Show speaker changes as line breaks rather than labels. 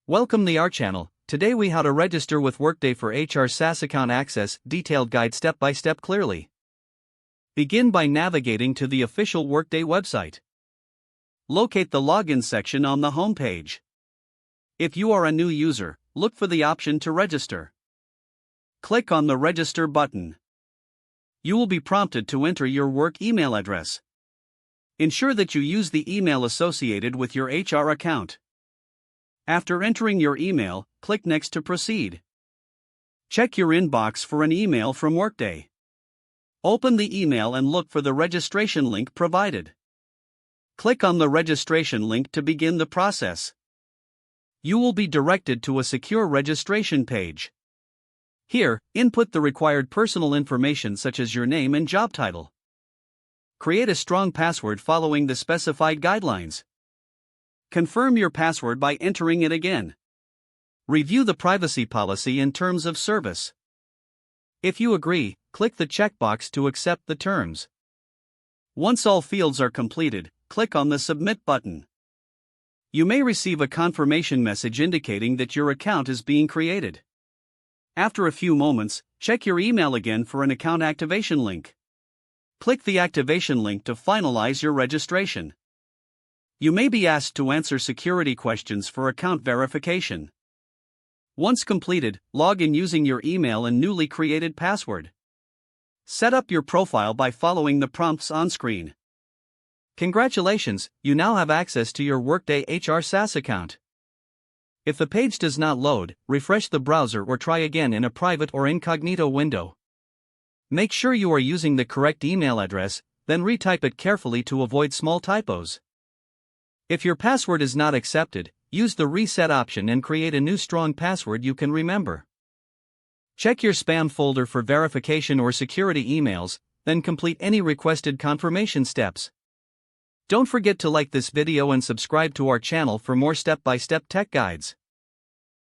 Welcome to our channel. Today we how to register with Workday for HR SaaS Account Access, detailed guide step by step clearly. Begin by navigating to the official Workday website. Locate the login section on the home page. If you are a new user, look for the option to register. Click on the register button. You will be prompted to enter your work email address. Ensure that you use the email associated with your HR account. After entering your email, click Next to proceed. Check your inbox for an email from Workday. Open the email and look for the registration link provided. Click on the registration link to begin the process. You will be directed to a secure registration page. Here, input the required personal information such as your name and job title. Create a strong password following the specified guidelines. Confirm your password by entering it again. Review the privacy policy and terms of service. If you agree, click the checkbox to accept the terms. Once all fields are completed, click on the Submit button. You may receive a confirmation message indicating that your account is being created. After a few moments, check your email again for an account activation link. Click the activation link to finalize your registration. You may be asked to answer security questions for account verification. Once completed, log in using your email and newly created password. Set up your profile by following the prompts on screen. Congratulations, you now have access to your Workday HR SaaS account. If the page does not load, refresh the browser or try again in a private or incognito window. Make sure you are using the correct email address, then retype it carefully to avoid small typos. If your password is not accepted, use the reset option and create a new strong password you can remember. Check your spam folder for verification or security emails, then complete any requested confirmation steps. Don't forget to like this video and subscribe to our channel for more step-by-step tech guides.